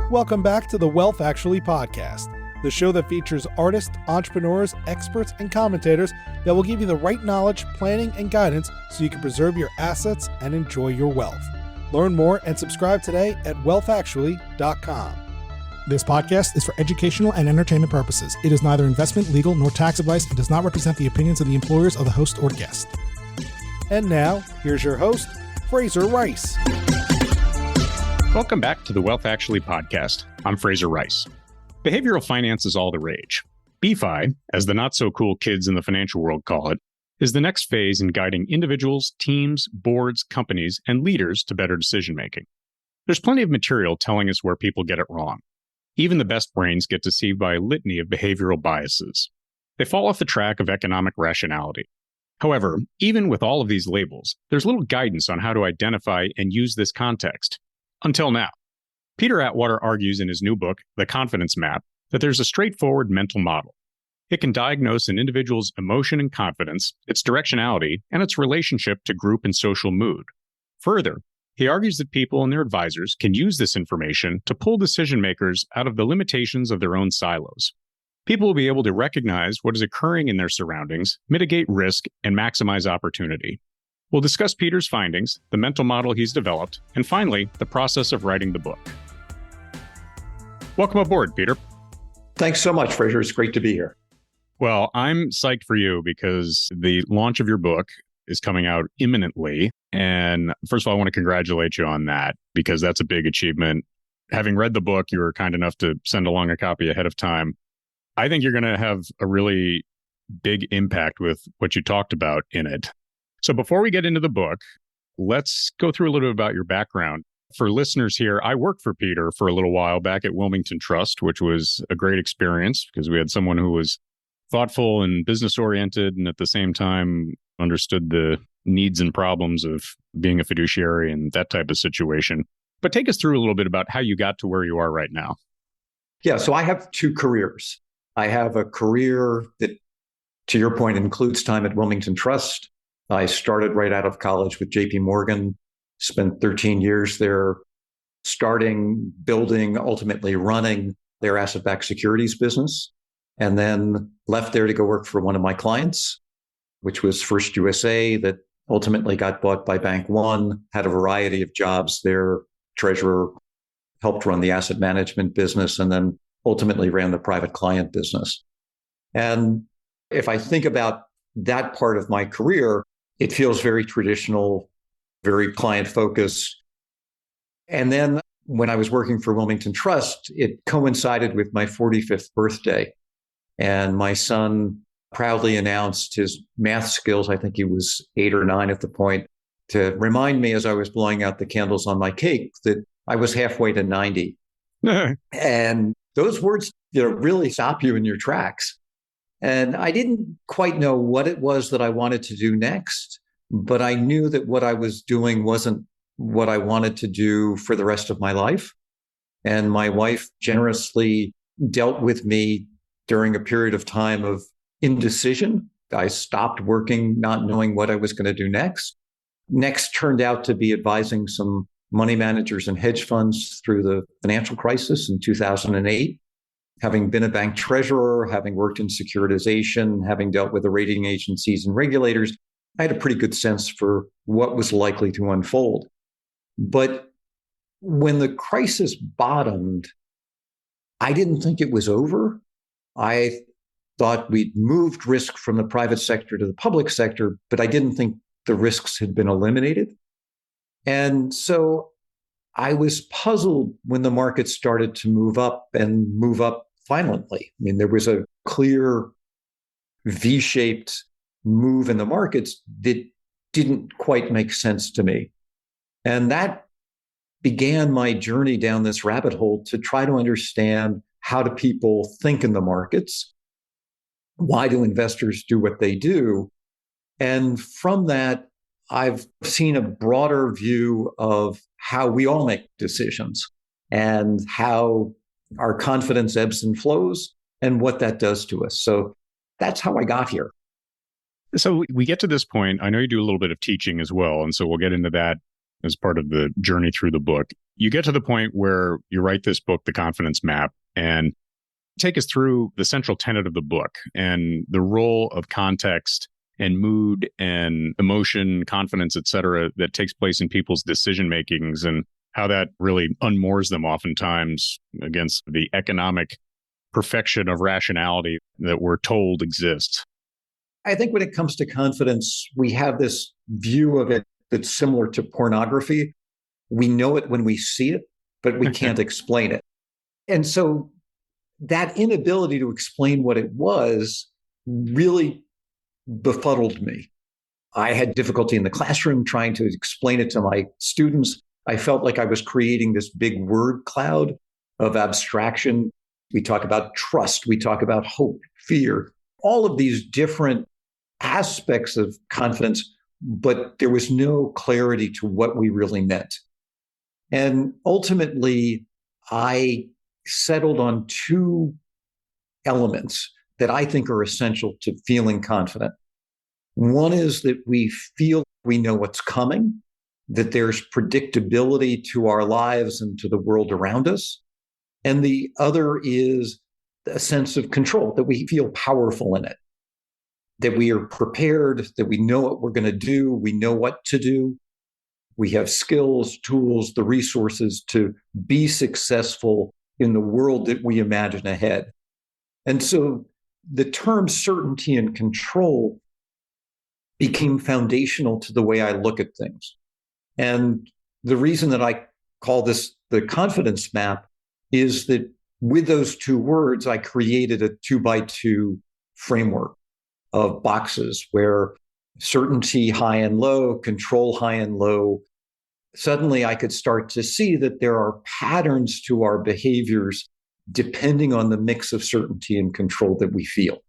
Welcome back to the Wealth Actually podcast, the show that features artists, entrepreneurs, experts, and commentators that will give you the right knowledge, planning, and guidance so you can preserve your assets and enjoy your wealth. Learn more and subscribe today at wealthactually.com. This podcast is for educational and entertainment purposes. It is neither investment, legal, nor tax advice and does not represent the opinions of the employers of the host or guest. And now, here's your host, Fraser Rice. Welcome back to the Wealth Actually podcast. I'm Fraser Rice. Behavioral finance is all the rage. BeFi, as the not-so-cool kids in the financial world call it, is the next phase in guiding individuals, teams, boards, companies, and leaders to better decision-making. There's plenty of material telling us where people get it wrong. Even the best brains get deceived by a litany of behavioral biases. They fall off the track of economic rationality. However, even with all of these labels, there's little guidance on how to identify and use this context. Until now. Peter Atwater argues in his new book, The Confidence Map, that there's a straightforward mental model. It can diagnose an individual's emotion and confidence, its directionality, and its relationship to group and social mood. Further, he argues that people and their advisors can use this information to pull decision makers out of the limitations of their own silos. People will be able to recognize what is occurring in their surroundings, mitigate risk, and maximize opportunity. We'll discuss Peter's findings, the mental model he's developed, and finally, the process of writing the book. Welcome aboard, Peter. Thanks so much, Fraser. It's great to be here. Well, I'm psyched for you because the launch of your book is coming out imminently. And first of all, I want to congratulate you on that because that's a big achievement. Having read the book, you were kind enough to send along a copy ahead of time. I think you're going to have a really big impact with what you talked about in it. So before we get into the book, let's go through a little bit about your background. For listeners here, I worked for Peter for a little while back at Wilmington Trust, which was a great experience because we had someone who was thoughtful and business-oriented and at the same time understood the needs and problems of being a fiduciary and that type of situation. But take us through a little bit about how you got to where you are right now. Yeah, so I have two careers. I have a career that, to your point, includes time at Wilmington Trust. I started right out of college with JP Morgan, spent 13 years there, starting, building, ultimately running their asset-backed securities business, and then left there to go work for one of my clients, which was First USA, that ultimately got bought by Bank One, had a variety of jobs there, treasurer, helped run the asset management business, and then ultimately ran the private client business. And if I think about that part of my career, it feels very traditional, very client-focused. And then when I was working for Wilmington Trust, it coincided with my 45th birthday. And my son proudly announced his math skills. I think he was 8 or 9 at the point, to remind me as I was blowing out the candles on my cake that I was halfway to 90. And those words, really stop you in your tracks. And I didn't quite know what it was that I wanted to do next, but I knew that what I was doing wasn't what I wanted to do for the rest of my life. And my wife generously dealt with me during a period of time of indecision. I stopped working, not knowing what I was going to do next. Next turned out to be advising some money managers and hedge funds through the financial crisis in 2008. Having been a bank treasurer, having worked in securitization, having dealt with the rating agencies and regulators, I had a pretty good sense for what was likely to unfold. But when the crisis bottomed, I didn't think it was over. I thought we'd moved risk from the private sector to the public sector, but I didn't think the risks had been eliminated. And so I was puzzled when the market started to move up and move up violently. I mean, there was a clear V-shaped move in the markets that didn't quite make sense to me. And that began my journey down this rabbit hole to try to understand, how do people think in the markets? Why do investors do what they do? And from that, I've seen a broader view of how we all make decisions and how our confidence ebbs and flows and what that does to us. So that's how I got here. So we get to this point. I know you do a little bit of teaching as well, and so we'll get into that as part of the journey through the book. You get to the point where you write this book, The Confidence Map, and take us through the central tenet of the book and the role of context and mood and emotion, confidence, et cetera, that takes place in people's decision makings and how that really unmoors them oftentimes against the economic perfection of rationality that we're told exists. I think when it comes to confidence, we have this view of it that's similar to pornography. We know it when we see it, but we can't explain it. And so that inability to explain what it was really befuddled me. I had difficulty in the classroom trying to explain it to my students. I felt like I was creating this big word cloud of abstraction. We talk about trust, we talk about hope, fear, all of these different aspects of confidence, but there was no clarity to what we really meant. And ultimately, I settled on two elements that I think are essential to feeling confident. One is that we feel we know what's coming, that there's predictability to our lives and to the world around us. And the other is a sense of control, that we feel powerful in it, that we are prepared, that we know what we're going to do, we know what to do. We have skills, tools, the resources to be successful in the world that we imagine ahead. And so the term certainty and control became foundational to the way I look at things. And the reason that I call this the confidence map is that with those two words, I created a 2x2 framework of boxes where certainty high and low, control high and low. Suddenly I could start to see that there are patterns to our behaviors depending on the mix of certainty and control that we feel.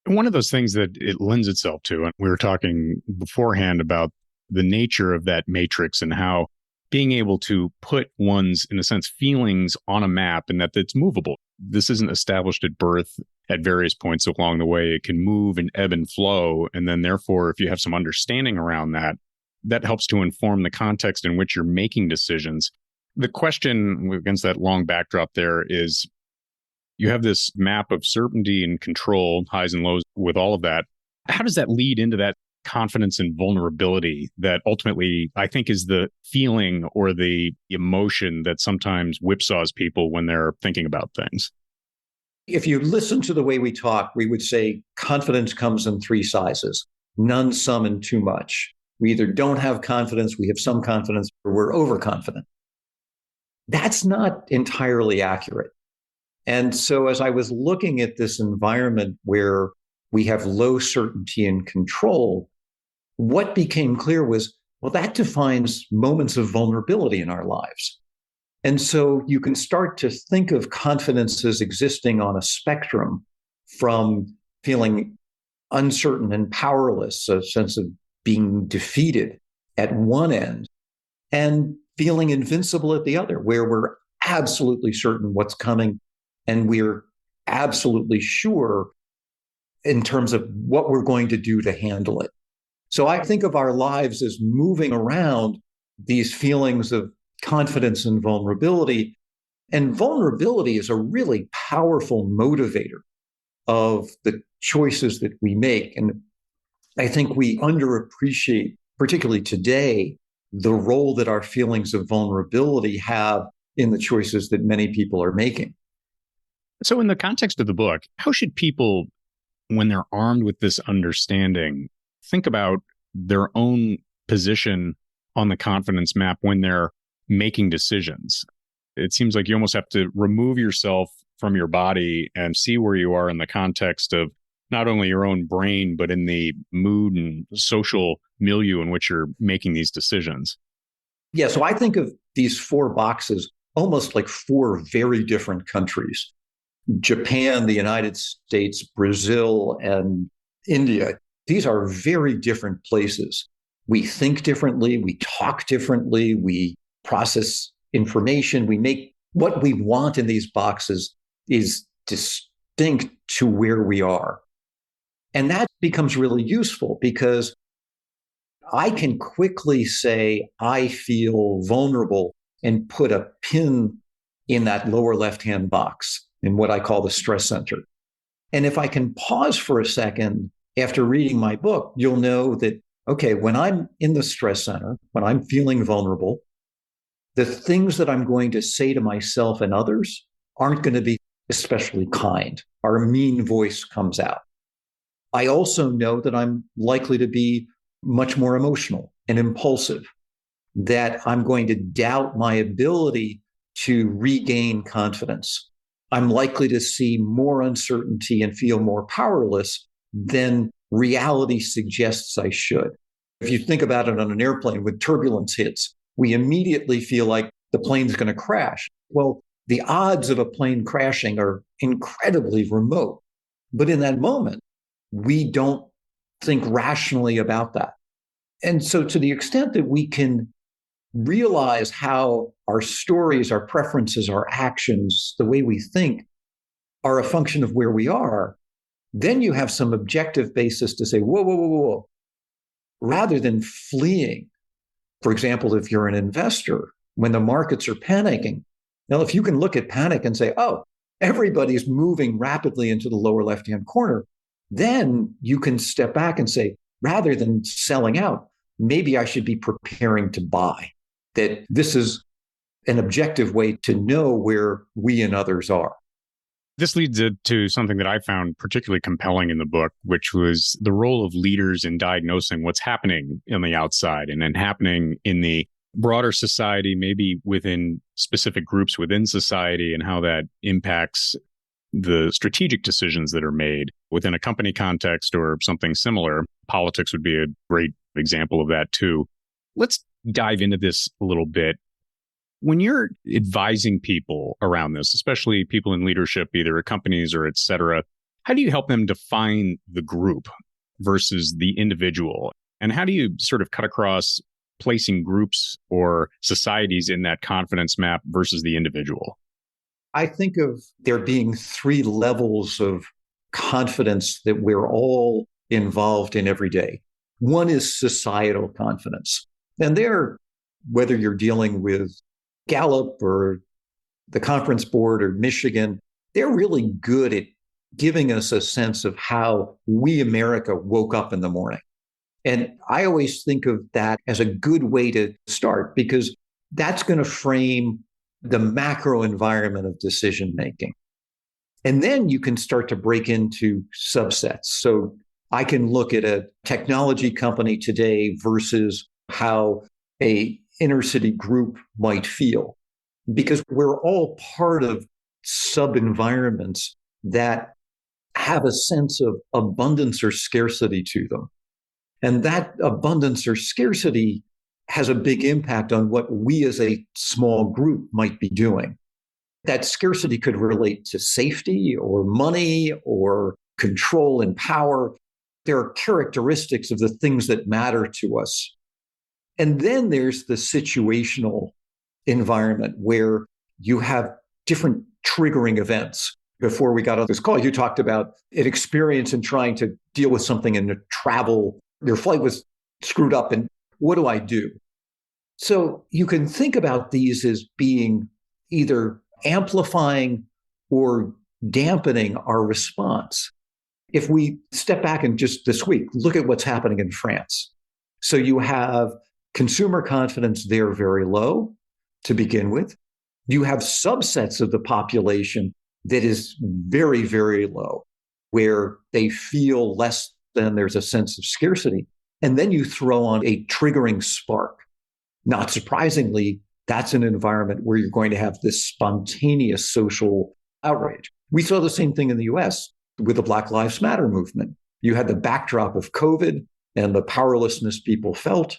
One of those things that it lends itself to, and we were talking beforehand about the nature of that matrix and how being able to put one's, in a sense, feelings on a map and that it's movable. This isn't established at birth. At various points along the way, it can move and ebb and flow. And then therefore, if you have some understanding around that, that helps to inform the context in which you're making decisions. The question against that long backdrop there is, you have this map of certainty and control, highs and lows with all of that. How does that lead into that confidence and vulnerability that ultimately I think is the feeling or the emotion that sometimes whipsaws people when they're thinking about things? If you listen to the way we talk, we would say confidence comes in three sizes: none, some, and too much. We either don't have confidence, we have some confidence, or we're overconfident. That's not entirely accurate. And so as I was looking at this environment where we have low certainty and control, what became clear was, well, that defines moments of vulnerability in our lives. And so you can start to think of confidence as existing on a spectrum from feeling uncertain and powerless, a sense of being defeated at one end, and feeling invincible at the other, where we're absolutely certain what's coming and we're absolutely sure in terms of what we're going to do to handle it. So I think of our lives as moving around these feelings of confidence and vulnerability. And vulnerability is a really powerful motivator of the choices that we make. And I think we underappreciate, particularly today, the role that our feelings of vulnerability have in the choices that many people are making. So in the context of the book, how should people, when they're armed with this understanding, think about their own position on the confidence map when they're making decisions? It seems like you almost have to remove yourself from your body and see where you are in the context of not only your own brain, but in the mood and social milieu in which you're making these decisions. Yeah, so I think of these four boxes almost like four very different countries: Japan, the United States, Brazil, and India. These are very different places. We think differently, we talk differently, we process information, we make what we want in these boxes is distinct to where we are. And that becomes really useful because I can quickly say, I feel vulnerable and put a pin in that lower left-hand box in what I call the stress center. And if I can pause for a second after reading my book, you'll know that, okay, when I'm in the stress center, when I'm feeling vulnerable, the things that I'm going to say to myself and others aren't going to be especially kind. Our mean voice comes out. I also know that I'm likely to be much more emotional and impulsive, that I'm going to doubt my ability to regain confidence. I'm likely to see more uncertainty and feel more powerless than reality suggests I should. If you think about it on an airplane, when turbulence hits, we immediately feel like the plane's going to crash. Well, the odds of a plane crashing are incredibly remote. But in that moment, we don't think rationally about that. And so to the extent that we can realize how our stories, our preferences, our actions, the way we think are a function of where we are, then you have some objective basis to say, whoa, whoa, whoa, whoa. Rather than fleeing, for example, if you're an investor, when the markets are panicking, now if you can look at panic and say, oh, everybody's moving rapidly into the lower left-hand corner, then you can step back and say, rather than selling out, maybe I should be preparing to buy. That this is an objective way to know where we and others are. This leads to something that I found particularly compelling in the book, which was the role of leaders in diagnosing what's happening on the outside and then happening in the broader society, maybe within specific groups within society, and how that impacts the strategic decisions that are made within a company context or something similar. Politics would be a great example of that too. Let's dive into this a little bit. When you're advising people around this, especially people in leadership, either at companies or et cetera, how do you help them define the group versus the individual? And how do you sort of cut across placing groups or societies in that confidence map versus the individual? I think of there being three levels of confidence that we're all involved in every day. One is societal confidence. And there, whether you're dealing with Gallup or the Conference Board or Michigan, they're really good at giving us a sense of how we, America, woke up in the morning. And I always think of that as a good way to start, because that's going to frame the macro environment of decision making. And then you can start to break into subsets. So I can look at a technology company today versus how a inner city group might feel, because we're all part of sub-environments that have a sense of abundance or scarcity to them. And that abundance or scarcity has a big impact on what we as a small group might be doing. That scarcity could relate to safety or money or control and power. There are characteristics of the things that matter to us. And then there's the situational environment where you have different triggering events. Before we got on this call, you talked about an experience in trying to deal with something in the travel. Your flight was screwed up, and what do I do? So you can think about these as being either amplifying or dampening our response. If we step back and just this week, look at what's happening in France. So you have consumer confidence there very low to begin with. You have subsets of the population that is very, very low, where they feel less than, there's a sense of scarcity. And then you throw on a triggering spark. Not surprisingly, that's an environment where you're going to have this spontaneous social outrage. We saw the same thing in the US with the Black Lives Matter movement. You had the backdrop of COVID and the powerlessness people felt.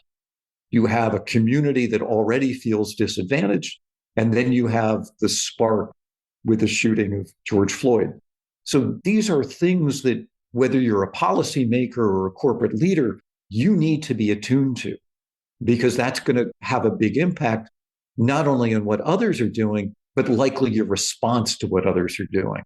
You have a community that already feels disadvantaged. And then you have the spark with the shooting of George Floyd. So these are things that, whether you're a policymaker or a corporate leader, you need to be attuned to, because that's going to have a big impact, not only on what others are doing, but likely your response to what others are doing.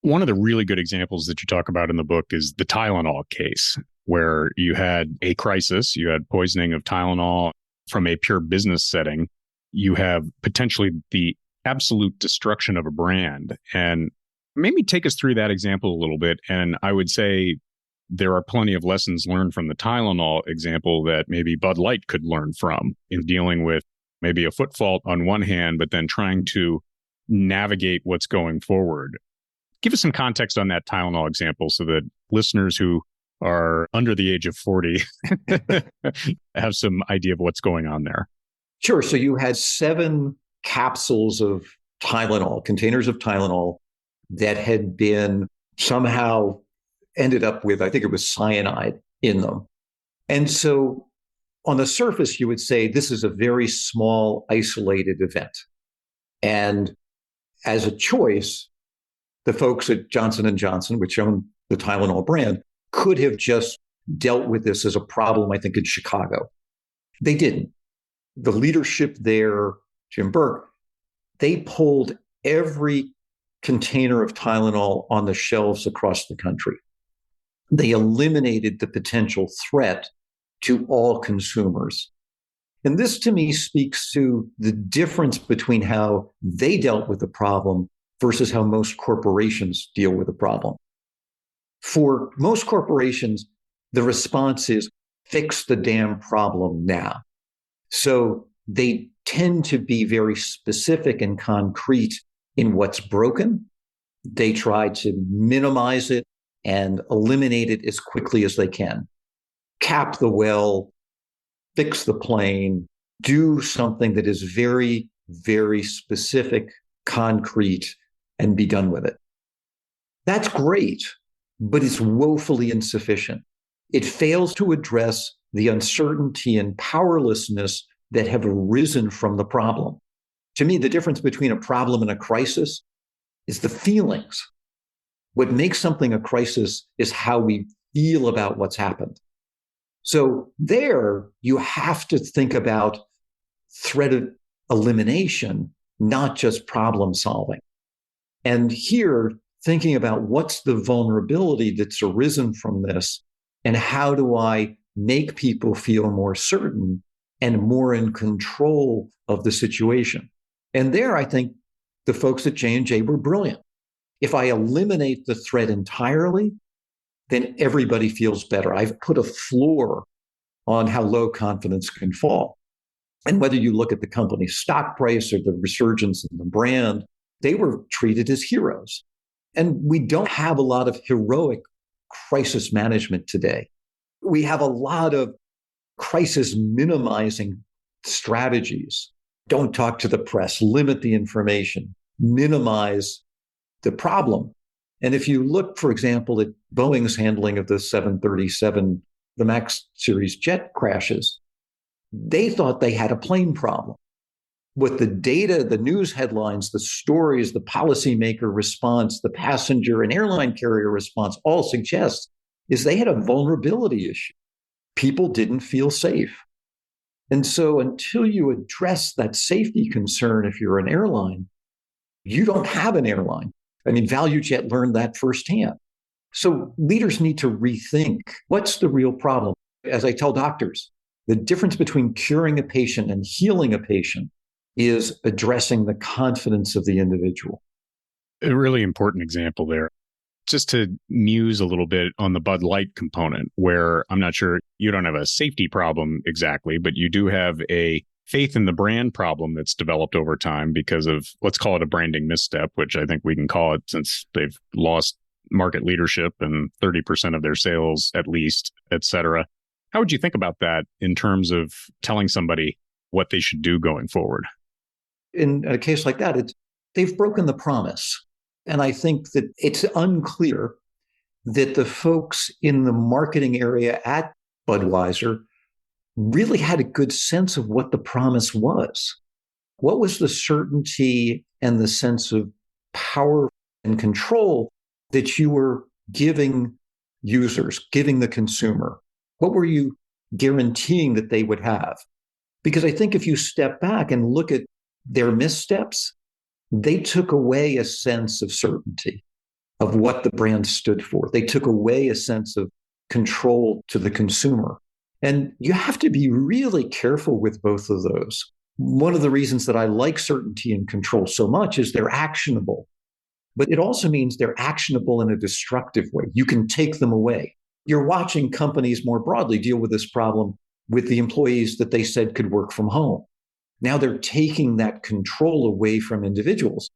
One of the really good examples that you talk about in the book is the Tylenol case, where you had a crisis, you had poisoning of Tylenol from a pure business setting. You have potentially the absolute destruction of a brand. And maybe take us through that example a little bit. And I would say there are plenty of lessons learned from the Tylenol example that maybe Bud Light could learn from in dealing with maybe a foot fault on one hand, but then trying to navigate what's going forward. Give us some context on that Tylenol example so that listeners who are under the age of 40 have some idea of what's going on there. Sure. So you had 7 capsules of Tylenol, containers of Tylenol that had been somehow ended up with, I think it was cyanide in them. And so on the surface, you would say this is a very small, isolated event. And as a choice, the folks at Johnson & Johnson, which own the Tylenol brand, could have just dealt with this as a problem, I think, in Chicago. They didn't. The leadership there, Jim Burke, they pulled every container of Tylenol on the shelves across the country. They eliminated the potential threat to all consumers. And this to me speaks to the difference between how they dealt with the problem versus how most corporations deal with the problem. For most corporations, the response is fix the damn problem now. So they tend to be very specific and concrete in what's broken. They try to minimize it and eliminate it as quickly as they can. Cap the well, fix the plane, do something that is very, very specific, concrete, and be done with it. That's great, but it's woefully insufficient. It fails to address the uncertainty and powerlessness that have arisen from the problem. To me, the difference between a problem and a crisis is the feelings. What makes something a crisis is how we feel about what's happened. So there, you have to think about threat elimination, not just problem solving. And here, thinking about what's the vulnerability that's arisen from this, and how do I make people feel more certain and more in control of the situation. And there, I think the folks at J&J were brilliant. If I eliminate the threat entirely, then everybody feels better. I've put a floor on how low confidence can fall. And whether you look at the company's stock price or the resurgence in the brand, they were treated as heroes. And we don't have a lot of heroic crisis management today. We have a lot of crisis minimizing strategies. Don't talk to the press, limit the information, minimize the problem. And if you look, for example, at Boeing's handling of the 737, the MAX series jet crashes, they thought they had a plane problem. What the data, the news headlines, the stories, the policymaker response, the passenger and airline carrier response all suggest is they had a vulnerability issue. People didn't feel safe. And so until you address that safety concern, if you're an airline, you don't have an airline. I mean, ValueJet learned that firsthand. So leaders need to rethink what's the real problem. As I tell doctors, the difference between curing a patient and healing a patient is addressing the confidence of the individual. A really important example there. Just to muse a little bit on the Bud Light component, where I'm not sure you don't have a safety problem exactly, but you do have a faith in the brand problem that's developed over time because of, let's call it a branding misstep, which I think we can call it since they've lost market leadership and 30% of their sales at least, et cetera. How would you think about that in terms of telling somebody what they should do going forward? In a case like that, they've broken the promise. And I think that it's unclear that the folks in the marketing area at Budweiser really had a good sense of what the promise was. What was the certainty and the sense of power and control that you were giving users, giving the consumer? What were you guaranteeing that they would have? Because I think if you step back and look at their missteps, they took away a sense of certainty of what the brand stood for. They took away a sense of control to the consumer. And you have to be really careful with both of those. One of the reasons that I like certainty and control so much is they're actionable, but it also means they're actionable in a destructive way. You can take them away. You're watching companies more broadly deal with this problem with the employees that they said could work from home. Now they're taking that control away from individuals.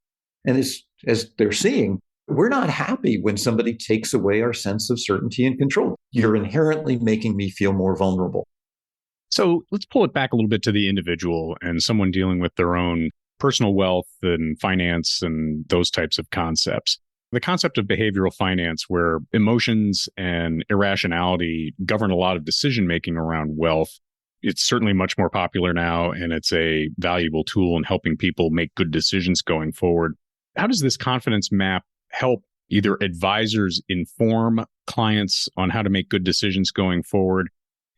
And as they're seeing, we're not happy when somebody takes away our sense of certainty and control. You're inherently making me feel more vulnerable. So let's pull it back a little bit to the individual and someone dealing with their own personal wealth and finance and those types of concepts. The concept of behavioral finance, where emotions and irrationality govern a lot of decision-making around wealth, it's certainly much more popular now, and it's a valuable tool in helping people make good decisions going forward. How does this confidence map help either advisors inform clients on how to make good decisions going forward?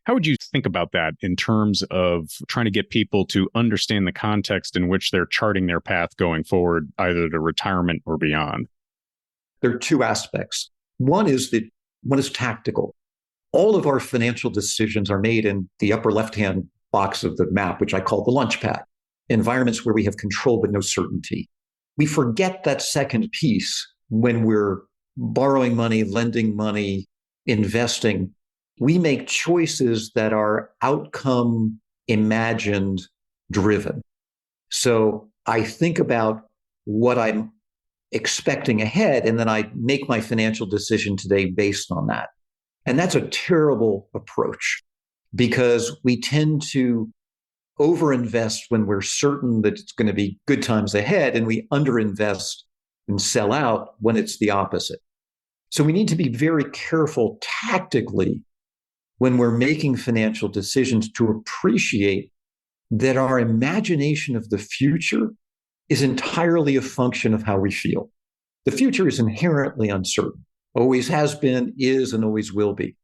How would you think about that in terms of trying to get people to understand the context in which they're charting their path going forward, either to retirement or beyond? There are two aspects. One is tactical. All of our financial decisions are made in the upper left-hand box of the map, which I call the lunch pad, environments where we have control but no certainty. We forget that second piece when we're borrowing money, lending money, investing. We make choices that are outcome imagined driven. So I think about what I'm expecting ahead, and then I make my financial decision today based on that. And that's a terrible approach because we tend to overinvest when we're certain that it's going to be good times ahead, and we underinvest and sell out when it's the opposite. So we need to be very careful tactically when we're making financial decisions to appreciate that our imagination of the future is entirely a function of how we feel. The future is inherently uncertain, always has been, is, and always will be.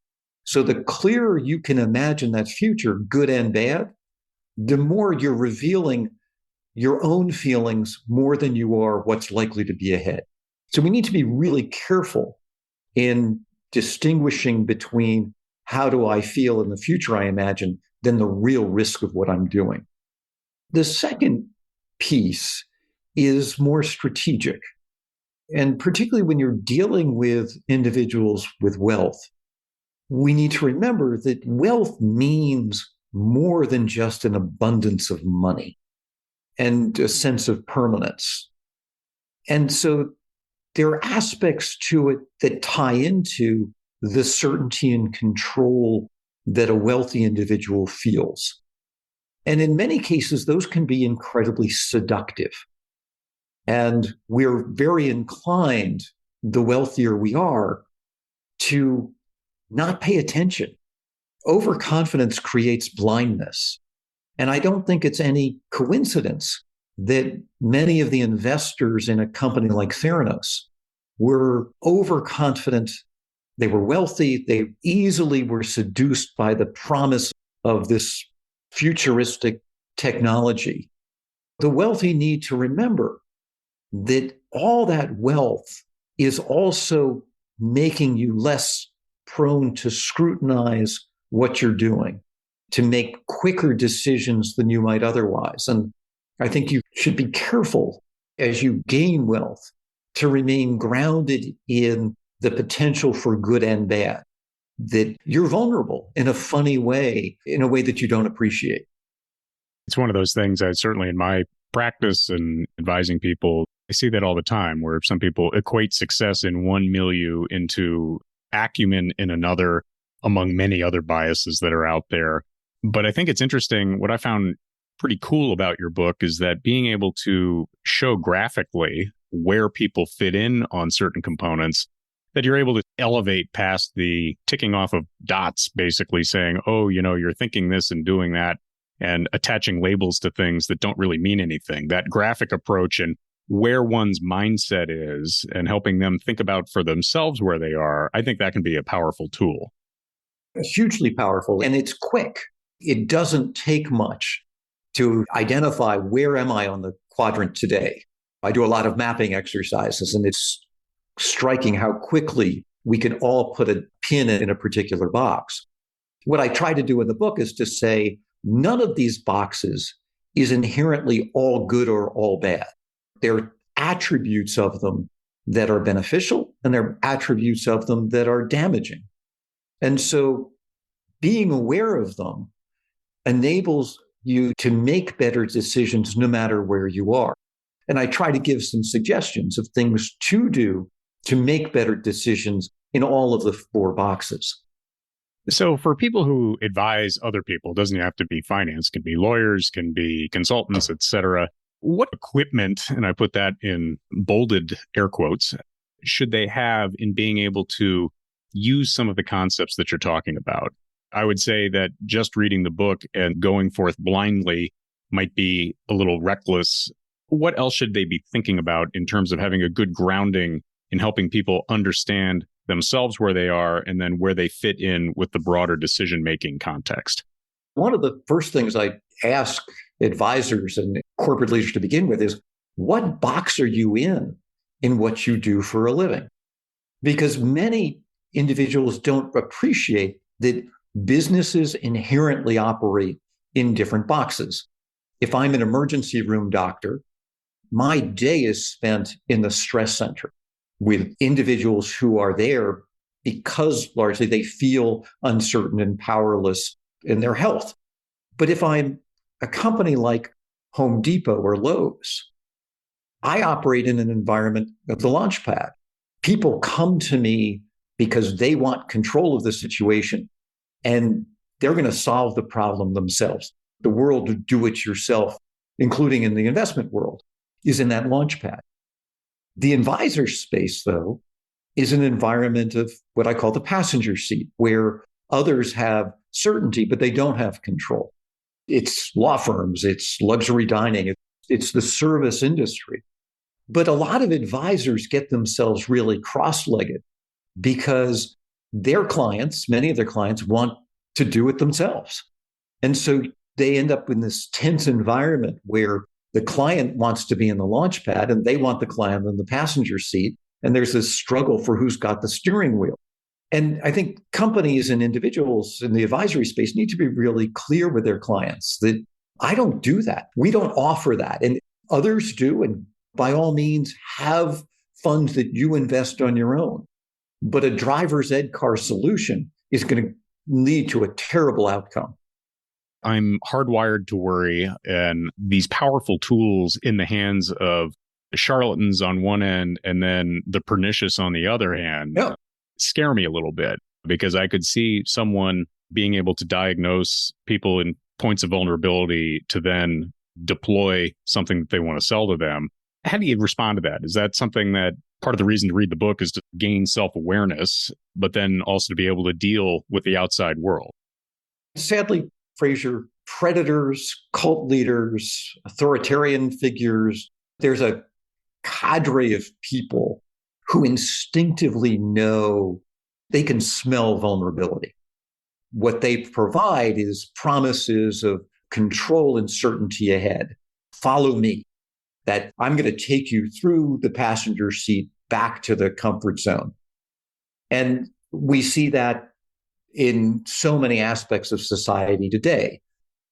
So the clearer you can imagine that future, good and bad, the more you're revealing your own feelings more than you are what's likely to be ahead. So we need to be really careful in distinguishing between how do I feel in the future I imagine than the real risk of what I'm doing. The second piece is more strategic. And particularly when you're dealing with individuals with wealth, we need to remember that wealth means more than just an abundance of money and a sense of permanence. And so there are aspects to it that tie into the certainty and control that a wealthy individual feels. And in many cases, those can be incredibly seductive. And we're very inclined, the wealthier we are, to not pay attention. Overconfidence creates blindness. And I don't think it's any coincidence that many of the investors in a company like Theranos were overconfident. They were wealthy. They easily were seduced by the promise of this futuristic technology. The wealthy need to remember that all that wealth is also making you less prone to scrutinize what you're doing, to make quicker decisions than you might otherwise. And I think you should be careful as you gain wealth to remain grounded in the potential for good and bad, that you're vulnerable in a funny way, in a way that you don't appreciate. It's one of those things I certainly in my practice and advising people, I see that all the time where some people equate success in one milieu into acumen in another, among many other biases that are out there. But I think it's interesting. What I found pretty cool about your book is that being able to show graphically where people fit in on certain components, that you're able to elevate past the ticking off of dots, basically saying, oh, you're thinking this and doing that, and attaching labels to things that don't really mean anything. That graphic approach and where one's mindset is and helping them think about for themselves where they are, I think that can be a powerful tool. It's hugely powerful, and it's quick. It doesn't take much to identify where am I on the quadrant today. I do a lot of mapping exercises, and it's striking how quickly we can all put a pin in a particular box. What I try to do in the book is to say none of these boxes is inherently all good or all bad. There are attributes of them that are beneficial, and there are attributes of them that are damaging. And so being aware of them enables you to make better decisions no matter where you are. And I try to give some suggestions of things to do to make better decisions in all of the 4 boxes. So for people who advise other people, doesn't have to be finance, can be lawyers, can be consultants, et cetera. What equipment, and I put that in bolded air quotes, should they have in being able to use some of the concepts that you're talking about? I would say that just reading the book and going forth blindly might be a little reckless. What else should they be thinking about in terms of having a good grounding in helping people understand themselves where they are and then where they fit in with the broader decision-making context? One of the first things I ask advisors and corporate leaders to begin with is, what box are you in what you do for a living? Because many individuals don't appreciate that businesses inherently operate in different boxes. If I'm an emergency room doctor, my day is spent in the stress center with individuals who are there because largely they feel uncertain and powerless in their health. But if I'm a company like Home Depot or Lowe's, I operate in an environment of the launch pad. People come to me because they want control of the situation and they're going to solve the problem themselves. The world of do-it-yourself, including in the investment world, is in that launch pad. The advisor space, though, is an environment of what I call the passenger seat, where others have certainty, but they don't have control. It's law firms, it's luxury dining, it's the service industry. But a lot of advisors get themselves really cross-legged because their clients, many of their clients, want to do it themselves. And so they end up in this tense environment where the client wants to be in the launch pad and they want the client in the passenger seat. And there's this struggle for who's got the steering wheel. And I think companies and individuals in the advisory space need to be really clear with their clients that I don't do that. We don't offer that. And others do. And by all means, have funds that you invest on your own. But a driver's ed car solution is going to lead to a terrible outcome. I'm hardwired to worry, and these powerful tools in the hands of the charlatans on one end and then the pernicious on the other hand scare me a little bit, because I could see someone being able to diagnose people in points of vulnerability to then deploy something that they want to sell to them. How do you respond to that? Is that something that part of the reason to read the book is to gain self-awareness, but then also to be able to deal with the outside world? Sadly, Fraser, predators, cult leaders, authoritarian figures, there's a cadre of people who instinctively know they can smell vulnerability. What they provide is promises of control and certainty ahead. Follow me, that I'm going to take you through the passenger seat back to the comfort zone. And we see that in so many aspects of society today,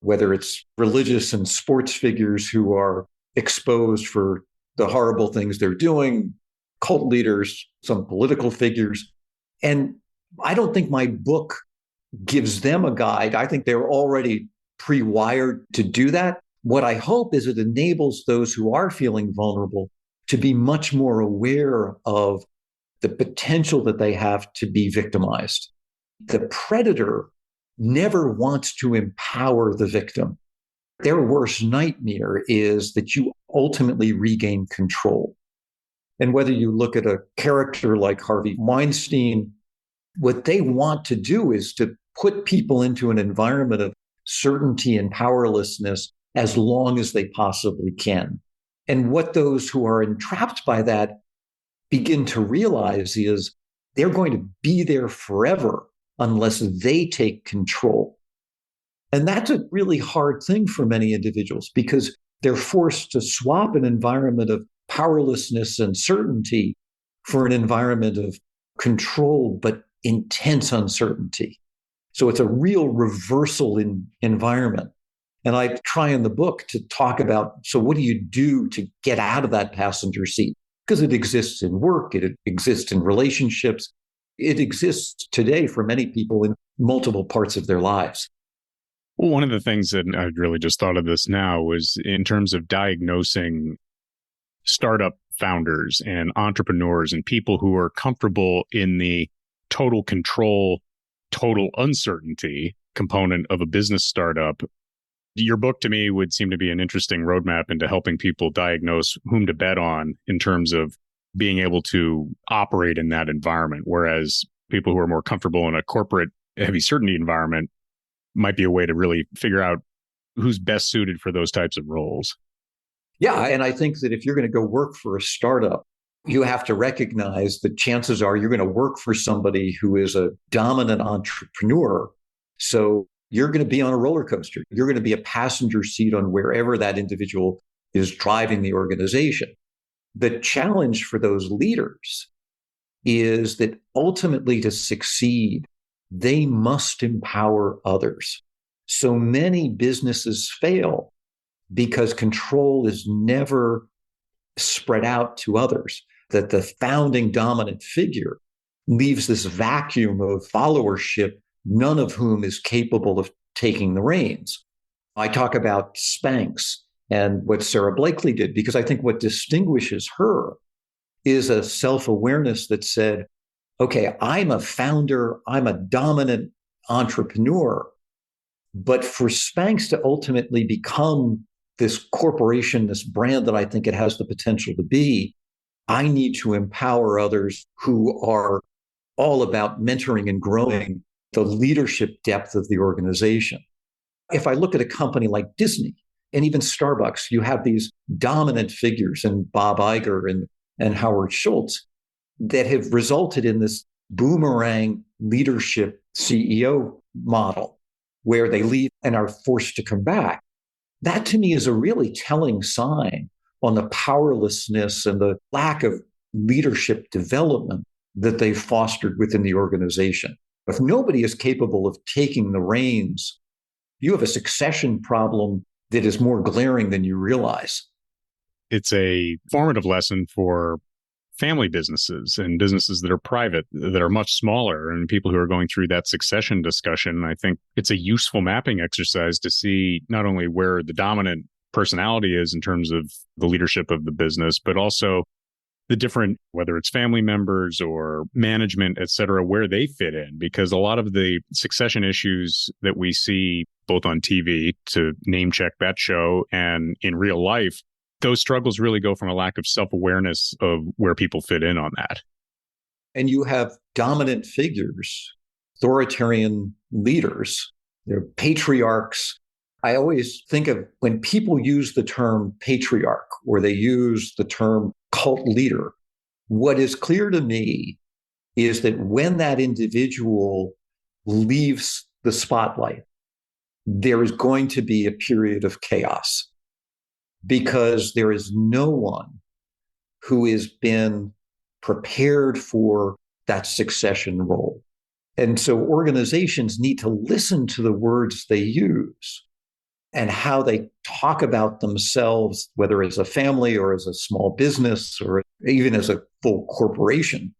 whether it's religious and sports figures who are exposed for the horrible things they're doing, cult leaders, some political figures. And I don't think my book gives them a guide. I think they're already pre-wired to do that. What I hope is it enables those who are feeling vulnerable to be much more aware of the potential that they have to be victimized. The predator never wants to empower the victim. Their worst nightmare is that you ultimately regain control. And whether you look at a character like Harvey Weinstein, what they want to do is to put people into an environment of certainty and powerlessness as long as they possibly can. And what those who are entrapped by that begin to realize is they're going to be there forever unless they take control. And that's a really hard thing for many individuals because they're forced to swap an environment of powerlessness and certainty for an environment of control, but intense uncertainty. So it's a real reversal in environment. And I try in the book to talk about, so what do you do to get out of that passenger seat? Because it exists in work, it exists in relationships, it exists today for many people in multiple parts of their lives. Well, one of the things that I really just thought of this now was in terms of diagnosing startup founders and entrepreneurs and people who are comfortable in the total control, total uncertainty component of a business startup. Your book to me would seem to be an interesting roadmap into helping people diagnose whom to bet on in terms of being able to operate in that environment, whereas people who are more comfortable in a corporate heavy certainty environment might be a way to really figure out who's best suited for those types of roles. Yeah, and I think that if you're going to go work for a startup, you have to recognize that chances are you're going to work for somebody who is a dominant entrepreneur. So you're going to be on a roller coaster. You're going to be a passenger seat on wherever that individual is driving the organization. The challenge for those leaders is that ultimately to succeed, they must empower others. So many businesses fail because control is never spread out to others, that the founding dominant figure leaves this vacuum of followership, none of whom is capable of taking the reins. I talk about Spanx and what Sarah Blakely did, because I think what distinguishes her is a self-awareness that said, okay, I'm a founder, I'm a dominant entrepreneur, but for Spanx to ultimately become this corporation, this brand that I think it has the potential to be, I need to empower others who are all about mentoring and growing the leadership depth of the organization. If I look at a company like Disney and even Starbucks, you have these dominant figures in Bob Iger and Howard Schultz that have resulted in this boomerang leadership CEO model where they leave and are forced to come back. That to me is a really telling sign on the powerlessness and the lack of leadership development that they've fostered within the organization. If nobody is capable of taking the reins, you have a succession problem that is more glaring than you realize. It's a formative lesson for family businesses and businesses that are private, that are much smaller, and people who are going through that succession discussion. I think it's a useful mapping exercise to see not only where the dominant personality is in terms of the leadership of the business, but also the different, whether it's family members or management, et cetera, where they fit in. Because a lot of the succession issues that we see both on TV, to name check that show, and in real life, those struggles really go from a lack of self-awareness of where people fit in on that. And you have dominant figures, authoritarian leaders, they're patriarchs. I always think of when people use the term patriarch or they use the term cult leader, what is clear to me is that when that individual leaves the spotlight, there is going to be a period of chaos because there is no one who has been prepared for that succession role. And so organizations need to listen to the words they use and how they talk about themselves, whether as a family or as a small business or even as a full corporation.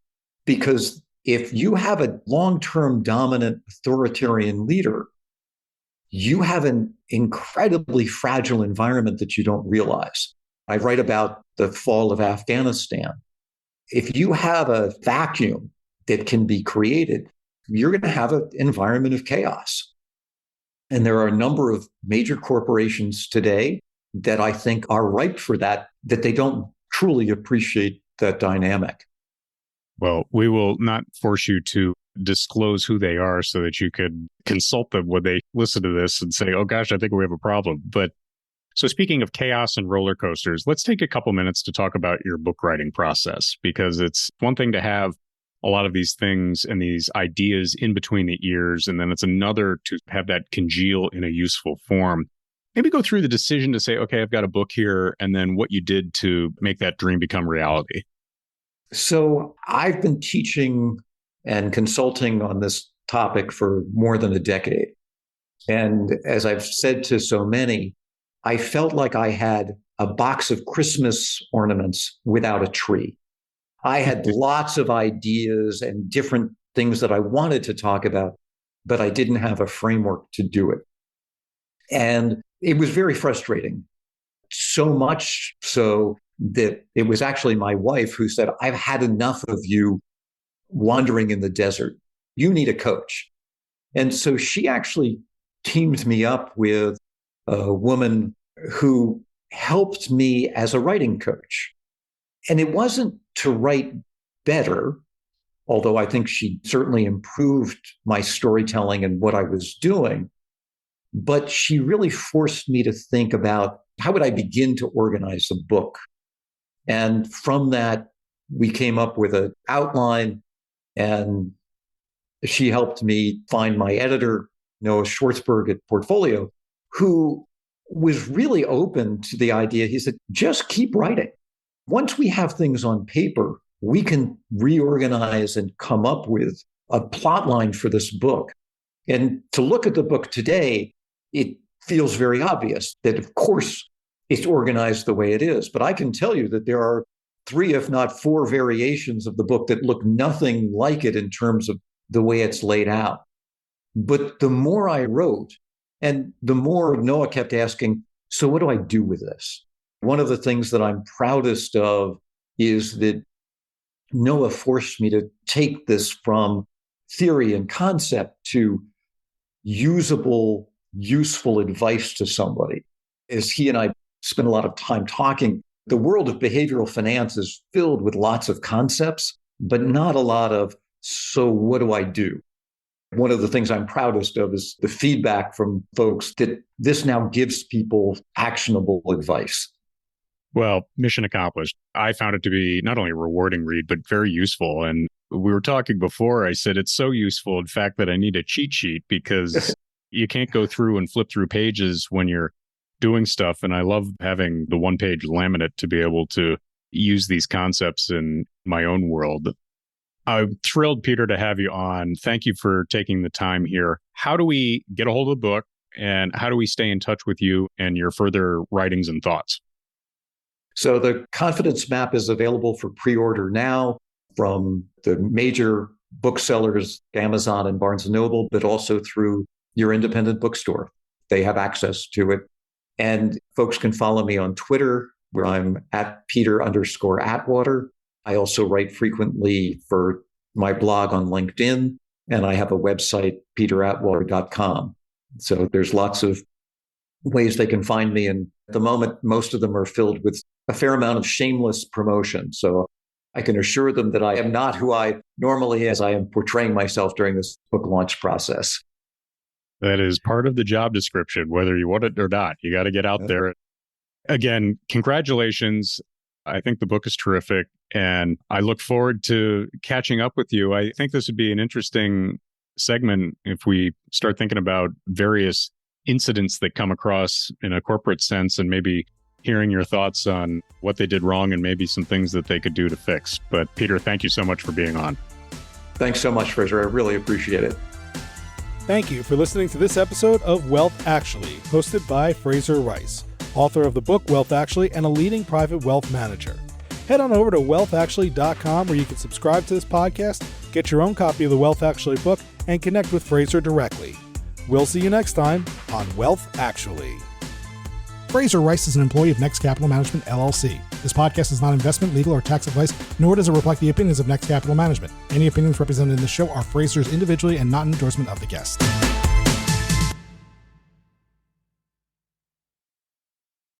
Because if you have a long-term dominant authoritarian leader, you have an incredibly fragile environment that you don't realize. I write about the fall of Afghanistan. If you have a vacuum that can be created, you're going to have an environment of chaos. And there are a number of major corporations today that I think are ripe for that they don't truly appreciate that dynamic. Well, we will not force you to disclose who they are so that you could consult them when they listen to this and say, oh gosh, I think we have a problem. But so speaking of chaos and roller coasters, let's take a couple minutes to talk about your book writing process, because it's one thing to have a lot of these things and these ideas in between the ears, and then it's another to have that congeal in a useful form. Maybe go through the decision to say, okay, I've got a book here, and then what you did to make that dream become reality. So I've been teaching and consulting on this topic for more than a decade. And as I've said to so many, I felt like I had a box of Christmas ornaments without a tree. I had lots of ideas and different things that I wanted to talk about, but I didn't have a framework to do it. And it was very frustrating. So much so that it was actually my wife who said, I've had enough of you wandering in the desert. You need a coach. And so she actually teamed me up with a woman who helped me as a writing coach. And it wasn't to write better, although I think she certainly improved my storytelling and what I was doing. But she really forced me to think about how would I begin to organize a book? And from that, we came up with an outline, and she helped me find my editor, Noah Schwartzberg at Portfolio, who was really open to the idea. He said, just keep writing. Once we have things on paper, we can reorganize and come up with a plot line for this book. And to look at the book today, it feels very obvious that, of course, it's organized the way it is. But I can tell you that there are 3, if not 4 variations of the book that look nothing like it in terms of the way it's laid out. But the more I wrote, and the more Noah kept asking, so what do I do with this? One of the things that I'm proudest of is that Noah forced me to take this from theory and concept to usable, useful advice to somebody. As he and I spent a lot of time talking, the world of behavioral finance is filled with lots of concepts, but not a lot of, so what do I do? One of the things I'm proudest of is the feedback from folks that this now gives people actionable advice. Well, mission accomplished. I found it to be not only a rewarding read, but very useful. And we were talking before, I said it's so useful, in fact, that I need a cheat sheet because you can't go through and flip through pages when you're doing stuff. And I love having the one-page laminate to be able to use these concepts in my own world. I'm thrilled, Peter, to have you on. Thank you for taking the time here. How do we get a hold of the book, and how do we stay in touch with you and your further writings and thoughts? So the Confidence Map is available for pre-order now from the major booksellers, Amazon and Barnes & Noble, but also through your independent bookstore. They have access to it. And folks can follow me on Twitter, where I'm at Peter_Atwater. I also write frequently for my blog on LinkedIn, and I have a website, peteratwater.com. So there's lots of ways they can find me. And at the moment, most of them are filled with a fair amount of shameless promotion. So I can assure them that I am not who I normally as I am portraying myself during this book launch process. That is part of the job description, whether you want it or not. You got to get out there. Again, congratulations. I think the book is terrific, and I look forward to catching up with you. I think this would be an interesting segment if we start thinking about various incidents that come across in a corporate sense, and maybe hearing your thoughts on what they did wrong and maybe some things that they could do to fix. But Peter, thank you so much for being on. Thanks so much, Fraser. I really appreciate it. Thank you for listening to this episode of Wealth Actually, hosted by Fraser Rice, author of the book Wealth Actually and a leading private wealth manager. Head on over to wealthactually.com where you can subscribe to this podcast, get your own copy of the Wealth Actually book, and connect with Fraser directly. We'll see you next time on Wealth Actually. Fraser Rice is an employee of Next Capital Management, LLC. This podcast is not investment, legal, or tax advice, nor does it reflect the opinions of Next Capital Management. Any opinions represented in this show are Fraser's individually and not an endorsement of the guest.